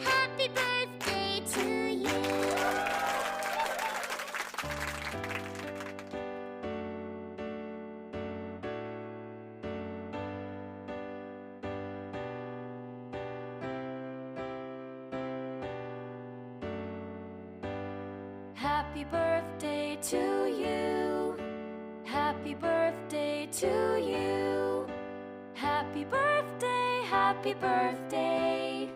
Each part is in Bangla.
Happy birthday to you. Happy birthday to you. Happy birthday to you. Happy birthday, happy birthday.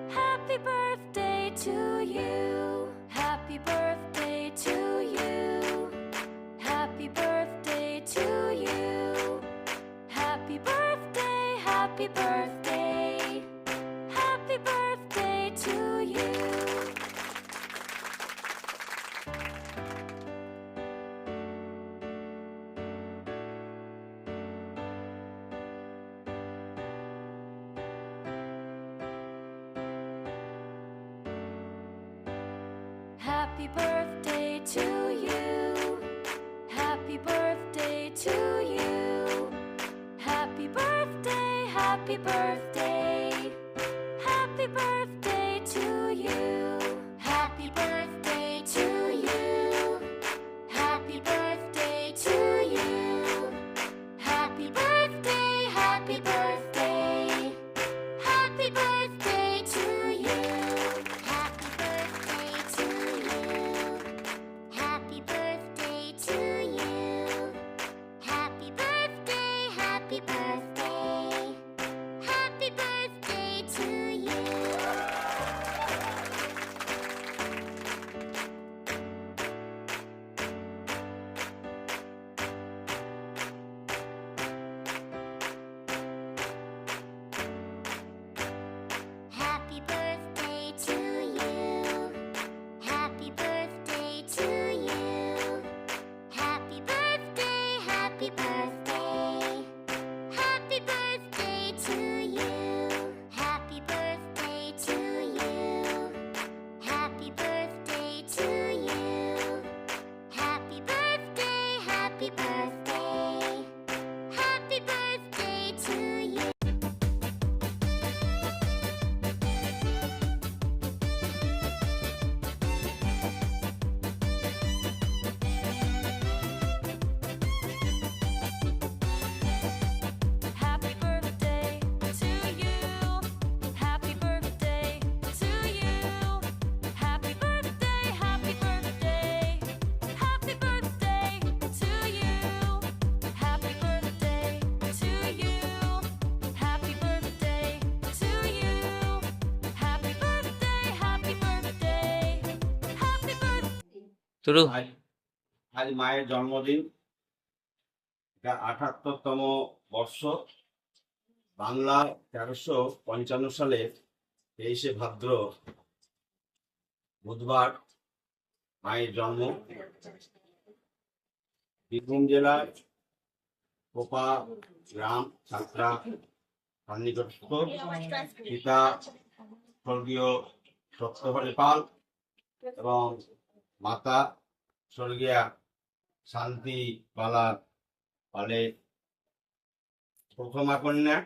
Happy birthday to you. Happy birthday to you. Happy birthday to you. Happy birthday, happy birthday. Happy birthday to you. Happy birthday to you. Happy birthday, happy birthday. Happy birthday to you. Happy birthday to you. Happy birthday to you. Happy birthday, happy birthday. Happy birthday to you. Happy birthday to you. Happy birthday to you. Happy birthday, happy birthday. Happy birthday to you. Happy birthday to you. Happy birthday to you. Happy birthday, happy birthday. Happy birthday to you. Happy birthday to you. Happy birthday to you. Happy birthday, happy birthday. Happy birthday to you. Happy birthday to you. Happy birthday to you. Happy birthday, happy birthday. Happy birthday to you. Happy birthday to you. Happy birthday to you. Happy birthday, happy birthday. Happy birthday. শুরু আজ মায়ের জন্মদিন, এটা ৭৮তম বর্ষ। বাংলা ১৩৫৫ সালে ২৩শে ভাদ্র বুধবার মায়ের জন্ম। বীরভূম জেলার কোপা গ্রাম সাঁতরা সন্নিকটস্থ। পিতা স্বর্গীয় সত্যহরি পাল এবং মাতা স্বর্গীয়া শান্তি বালা পালে। প্রথমা কন্যা।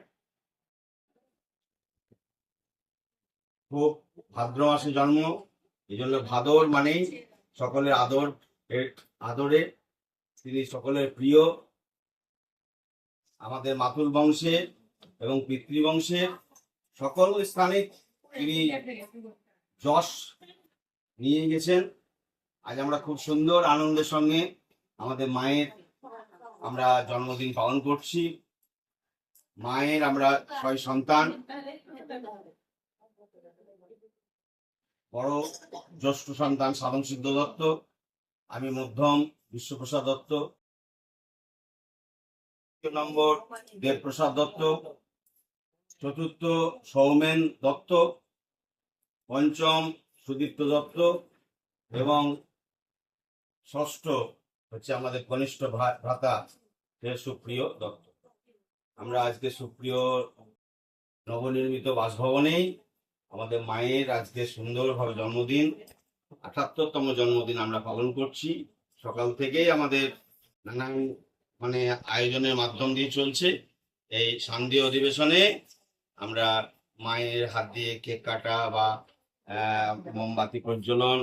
খুব ভাদ্র মাসে জন্ম, এই জন্য ভাদর মানেই সকলের আদরে তিনি সকলের প্রিয়। আমাদের মাতুল বংশের এবং পিতৃবংশের সকল স্থানে তিনি যশ নিয়ে গেছেন। আজ আমরা খুব সুন্দর আনন্দের সঙ্গে আমাদের মায়ের আমরা জন্মদিন পালন করছি। মায়ের আমরা ৬ সন্তান। বড় জ্যেষ্ঠ সন্তান সাধন সিদ্ধ দত্ত, আমি মধ্যম বিশ্বপ্রসাদ দত্ত, তৃতীয় নম্বর দেবপ্রসাদ দত্ত, চতুর্থ সৌমেন দত্ত, পঞ্চম সুদীপ্ত দত্ত এবং ষষ্ঠ হচ্ছে আমাদের কনিষ্ঠ ভ্রাতা সুপ্রিয় দত্ত। আমরা আজকে সুপ্রিয় নবনির্মিত বাসভবনেই আমাদের মায়ের আজকে সুন্দরভাবে জন্মদিন, ৭৮তম জন্মদিন আমরা পালন করছি। সকাল থেকেই আমাদের নানান আয়োজনের মাধ্যম দিয়ে চলছে। এই শান্তি অধিবেশনে আমরা মায়ের হাত দিয়ে কেক কাটা বা মোমবাতি প্রজ্বলন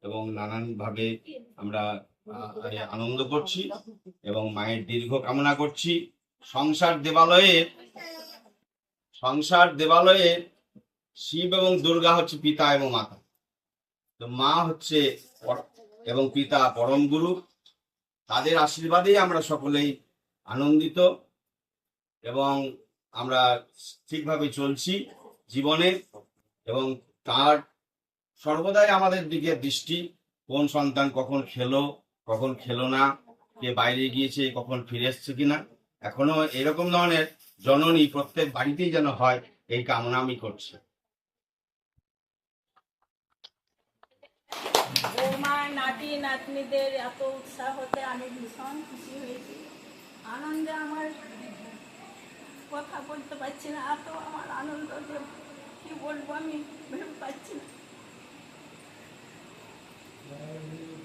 এবং নানানভাবে আমরা আনন্দ করছি এবং মায়ের দীর্ঘ কামনা করছি। সংসার দেবালয়ে শিব এবং দুর্গা হচ্ছে পিতা এবং মাতা, তো মা হচ্ছে এবং পিতা পরম গুরু। তাদের আশীর্বাদেই আমরা সকলেই আনন্দিত এবং আমরা ঠিকভাবে চলছি জীবনে। এবং তার সর্বদাই আমাদের দিকে দৃষ্টি, কোন সন্তান কখন খেলো কখন খেলো না, কে বাইরে গিয়েছে কখন ফিরে এসছে কিনা। এখনো এরকম ধরনের জননী প্রত্যেক বাড়িতেই যেন হয়, এই কামনা আমি করছি। বৌমা নাতি নাতনিদের এত উৎসাহ হতে আমি ভীষণ খুশি হয়েছি। আনন্দে আমার কথা বলতে পারছি না, এত আমার আনন্দ যে কি বলবো আমি ভেবে পাচ্ছি না। Hare